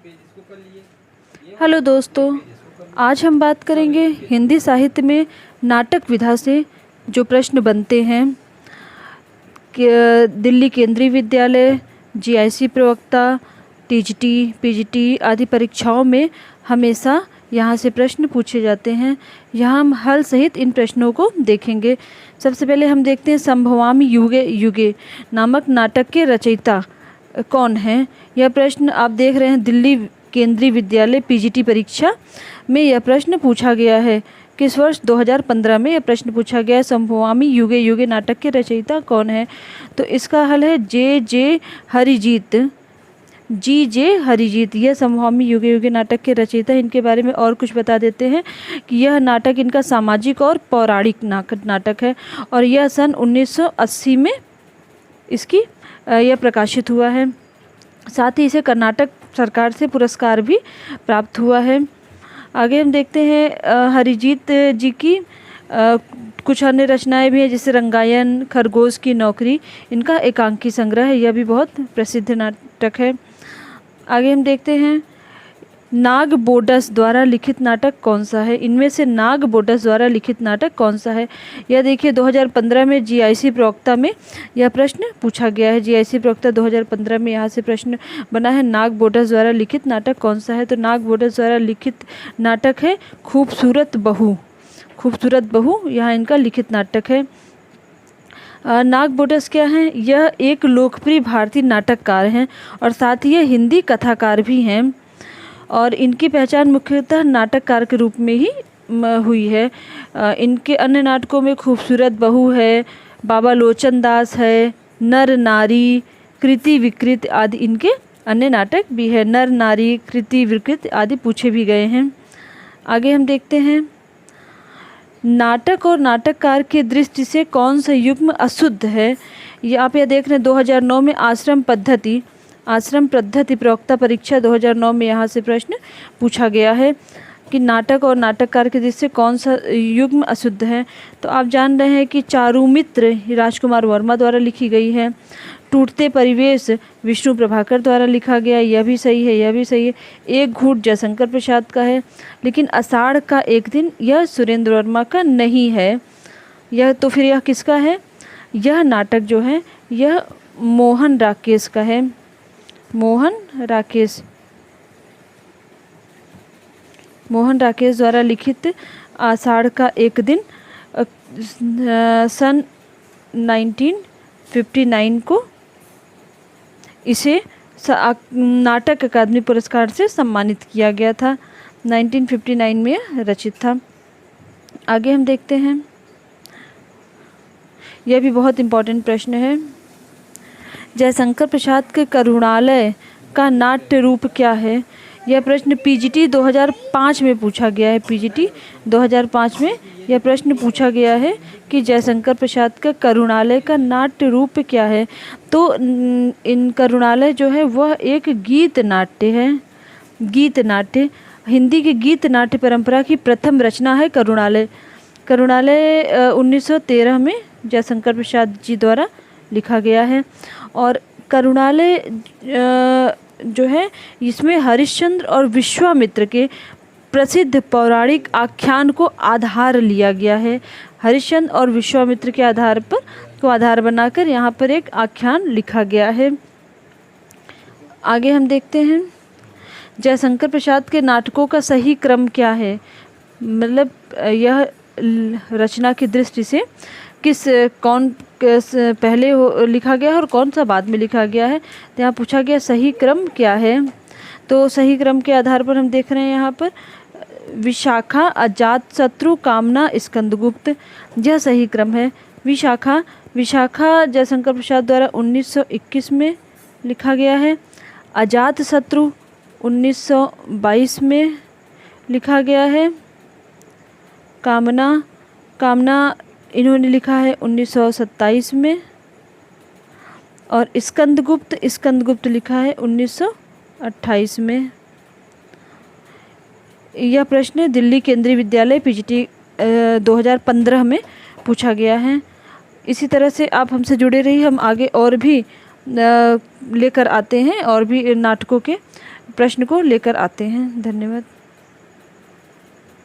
Hello दोस्तों, आज हम बात करेंगे हिंदी साहित्य में नाटक विधा से जो प्रश्न बनते हैं कि दिल्ली केंद्रीय विद्यालय, जीआईसी प्रवक्ता, टीजीटी, पीजीटी आदि परीक्षाओं में हमेशा यहाँ से प्रश्न पूछे जाते हैं। यहाँ हम हल सहित इन प्रश्नों को देखेंगे। सबसे पहले हम देखते हैं संभवामि युगे युगे नामक नाटक के रचयिता कौन हैं। यह प्रश्न आप देख रहे हैं दिल्ली केंद्रीय विद्यालय पीजीटी परीक्षा में यह प्रश्न पूछा गया है। किस वर्ष 2015 में यह प्रश्न पूछा गया है, संभवामि युगे युगे नाटक के रचयिता कौन है। तो इसका हल है जे हरिजीत, जे हरिजीत। यह संभवामि युगे युगे नाटक के रचयिता। इनके बारे में और कुछ बता देते हैं कि यह नाटक इनका सामाजिक और पौराणिक नाटक है और यह सन 1980 में इसकी यह प्रकाशित हुआ है। साथ ही इसे कर्नाटक सरकार से पुरस्कार भी प्राप्त हुआ है। आगे हम देखते हैं हरिजीत जी की कुछ अन्य रचनाएं भी हैं, जैसे रंगायन, खरगोश की नौकरी। इनका एकांकी संग्रह है, यह भी बहुत प्रसिद्ध नाटक है। आगे हम देखते हैं नाग बोडस द्वारा लिखित नाटक कौन सा है। इनमें से नाग बोडस द्वारा लिखित नाटक कौन सा है। यह देखिए 2015 में जीआईसी प्रवक्ता में यह प्रश्न पूछा गया है। जीआईसी प्रवक्ता 2015 में यहाँ से प्रश्न बना है, नाग बोडस द्वारा लिखित नाटक कौन सा है। तो नाग बोडस द्वारा लिखित नाटक है खूबसूरत बहू। खूबसूरत बहू यहाँ इनका लिखित नाटक है। नाग बोडस क्या हैं? यह एक लोकप्रिय भारतीय नाटककार हैं और साथ ही ये हिंदी कथाकार भी हैं और इनकी पहचान मुख्यतः नाटककार के रूप में ही हुई है। इनके अन्य नाटकों में खूबसूरत बहू है, बाबा लोचन दास है, नर नारी, कृति विकृत आदि इनके अन्य नाटक भी है। नर नारी, कृति विकृत आदि पूछे भी गए हैं। आगे हम देखते हैं नाटक और नाटककार की दृष्टि से कौन सा युग्म अशुद्ध है। ये आप यह देख रहे हैं 2009 में आश्रम पद्धति प्रवक्ता परीक्षा 2009 में यहाँ से प्रश्न पूछा गया है कि नाटक और नाटककार के दृष्टि से कौन सा युग्म अशुद्ध है। तो आप जान रहे हैं कि चारुमित्र राजकुमार वर्मा द्वारा लिखी गई है। टूटते परिवेश विष्णु प्रभाकर द्वारा लिखा गया, यह भी सही है, यह भी सही है। एक घूंट जयशंकर प्रसाद का है, लेकिन आषाढ़ का एक दिन यह सुरेंद्र वर्मा का नहीं है। यह तो फिर यह किसका है? यह नाटक जो है यह मोहन राकेश का है। मोहन राकेश द्वारा लिखित आषाढ़ का एक दिन सन 1959 को इसे नाटक अकादमी पुरस्कार से सम्मानित किया गया था। 1959 में यह रचित था। आगे हम देखते हैं, यह भी बहुत इम्पोर्टेंट प्रश्न है। जयशंकर प्रसाद के करुणालय का नाट्य रूप क्या है। यह प्रश्न पीजीटी 2005 में पूछा गया है। पीजीटी 2005 में यह प्रश्न पूछा गया है कि जयशंकर प्रसाद का करुणालय का नाट्य रूप क्या है। तो इन करुणालय जो है वह एक गीत नाट्य है। गीत नाट्य हिंदी की गीत नाट्य परंपरा की प्रथम रचना है करुणालय। करुणालय 1913 में जयशंकर प्रसाद जी द्वारा लिखा गया है। और करुणालय जो है इसमें हरिश्चंद्र और विश्वामित्र के प्रसिद्ध पौराणिक आख्यान को आधार लिया गया है। हरिश्चंद्र और विश्वामित्र के आधार बनाकर यहाँ पर एक आख्यान लिखा गया है। आगे हम देखते हैं जयशंकर प्रसाद के नाटकों का सही क्रम क्या है। मतलब यह रचना की दृष्टि से कौन पहले लिखा गया है और कौन सा बाद में लिखा गया है। तो यहाँ पूछा गया सही क्रम क्या है। तो सही क्रम के आधार पर हम देख रहे हैं यहाँ पर विशाखा, अजातशत्रु, कामना, स्कंदगुप्त, यह सही क्रम है। विशाखा जयशंकर प्रसाद द्वारा 1921 में लिखा गया है। अजातशत्रु 1922 में लिखा गया है। कामना इन्होंने लिखा है 1927 में। और स्कंदगुप्त लिखा है 1928 में। यह प्रश्न दिल्ली केंद्रीय विद्यालय पीजीटी 2015 में पूछा गया है। इसी तरह से आप हमसे जुड़े रहिए, हम आगे और भी लेकर आते हैं और भी नाटकों के प्रश्न को लेकर आते हैं। धन्यवाद।